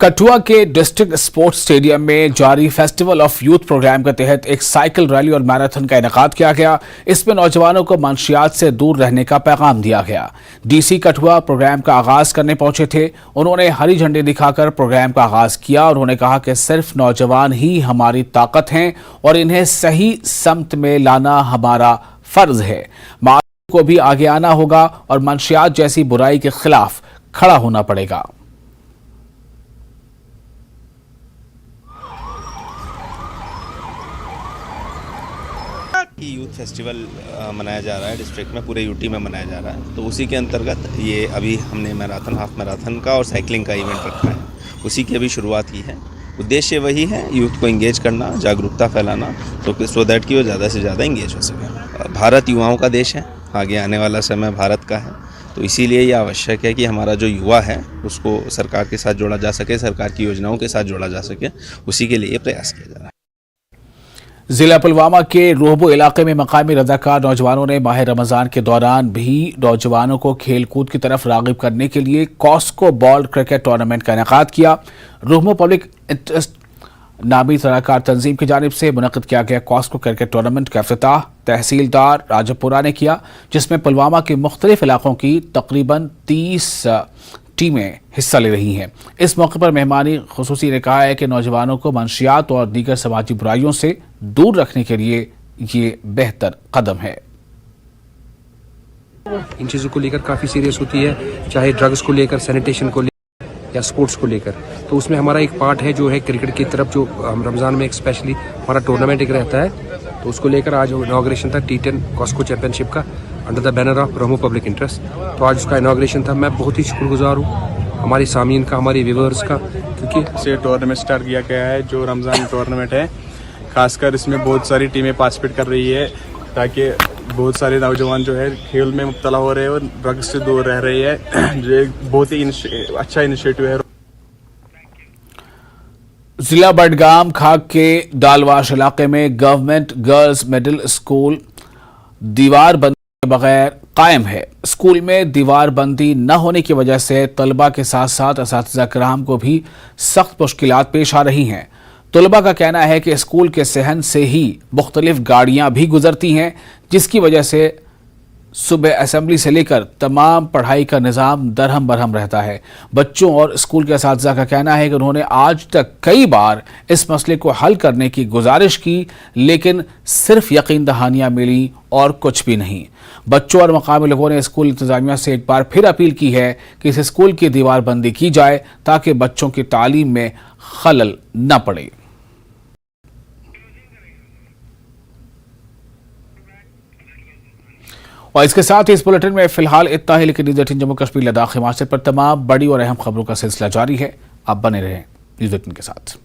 कठुआ के district sports stadium में जारी फेस्टिवल ऑफ यूथ प्रोग्राम के तहत एक साइकिल रैली और मैराथन का इनेकाद किया गया। इसमें नौजवानों को मंशियात से दूर रहने का पैगाम दिया गया। डीसी कठुआ प्रोग्राम का आगाज करने पहुंचे थे। उन्होंने हरी झंडी दिखाकर प्रोग्राम का आगाज किया और उन्होंने कहा कि सिर्फ नौजवान ही हमारी ताकत हैं और इन्हें सही समत में लाना हमारा फर्ज है। मासूम को भी आगे आना होगा और मंशियात जैसी बुराई के खिलाफ खड़ा होना पड़ेगा। यूथ फेस्टिवल मनाया जा रहा है डिस्ट्रिक्ट में, पूरे यूटी में मनाया जा रहा है। तो उसी के अंतर्गत ये अभी हमने मैराथन, हाफ मैराथन का और साइकिलिंग का इवेंट रखा है। उसी की अभी शुरुआत की है। उद्देश्य वही है, यूथ को इंगेज करना, जागरूकता फैलाना, तो सो दैट कि वो ज़्यादा से ज़्यादा इंगेज हो सके। भारत युवाओं का देश है, आगे आने वाला समय भारत का है, तो इसीलिए ये आवश्यक है कि हमारा जो युवा है उसको सरकार के साथ जोड़ा जा सके, सरकार की योजनाओं के साथ जोड़ा जा सके। उसी के लिए प्रयास किया जा रहा है। जिला पुलवामा के रोहबो इलाके में मकामी रज़ाकार नौजवानों ने माह रमज़ान के दौरान भी नौजवानों को खेल कूद की तरफ राग़िब करने के लिए कॉस्को बॉल क्रिकेट टूर्नामेंट का इनेकाद किया। रोहबो पब्लिक इंटरेस्ट नामी रज़ाकार तंजीम की जानिब से मुनक़िद किया गया कॉस्को क्रिकेट टूर्नामेंट का इफ्तिताह तहसीलदार राजपुरा ने किया, जिसमें पुलवामा के मुख्तलिफ इलाकों की तकरीबन 30 टीमें हिस्सा ले रही हैं। इस मौके पर मेहमानी खुसूसी ने कहा है कि नौजवानों को मंशियात और दीगर समाजी बुराइयों से दूर रखने के लिए ये बेहतर कदम है। इन चीज़ों को लेकर काफ़ी सीरियस होती है, चाहे ड्रग्स को लेकर, सैनिटेशन को लेकर या स्पोर्ट्स को लेकर। तो उसमें हमारा एक पार्ट है जो है क्रिकेट की तरफ, जो रमज़ान में एक स्पेशली हमारा टूर्नामेंट एक रहता है, तो उसको लेकर आज इनाग्रेशन था T10 कॉस्को चैंपियनशिप का अंडर द बैनर ऑफ रोहबो पब्लिक इंटरेस्ट। तो आज उसका इनाग्रेशन था। मैं बहुत ही शुक्रगुजार हूँ हमारे सामीन का, हमारे व्यूअर्स का, क्योंकि से टूर्नामेंट स्टार्ट किया गया है जो रमज़ान टूर्नामेंट है। खासकर इसमें बहुत सारी टीमें पार्टिसिपेट कर रही है ताकि बहुत सारे नौजवान जो है खेल में मुब्तला हो रहे हैं और ड्रग्स से दूर रह रही है। जो एक बहुत ही अच्छा इनिशिएटिव है। जिला बडगाम खाक के डालवाश इलाके में गवर्नमेंट गर्ल्स मिडिल स्कूल दीवार बंदी के बगैर कायम है। स्कूल में दीवार बंदी न होने की वजह से तलबा के साथ साथ असातिज़ा किराम को भी सख्त मुश्किलात पेश आ रही हैं। तलबा का कहना है कि स्कूल के सहन से ही मुख्तलिफ गाड़ियां भी गुजरती हैं, जिसकी वजह से सुबह असेंबली से लेकर तमाम पढ़ाई का निज़ाम दरहम बरहम रहता है। बच्चों और स्कूल के असातिज़ा का कहना है कि उन्होंने आज तक कई बार इस मसले को हल करने की गुजारिश की, लेकिन सिर्फ यकीन दहानियाँ मिली और कुछ भी नहीं। बच्चों और मकामी लोगों ने स्कूल इंतज़ामिया से एक बार फिर अपील की है कि इस स्कूल की दीवार बंदी की जाए ताकि बच्चों की तालीम में खलल न पड़े। और इसके साथ ही इस बुलेटिन में फिलहाल इतना ही, लेकिन न्यूज़ 18 जम्मू कश्मीर लद्दाख हिमाचल पर तमाम बड़ी और अहम खबरों का सिलसिला जारी है। आप बने रहें न्यूज़ 18 के साथ।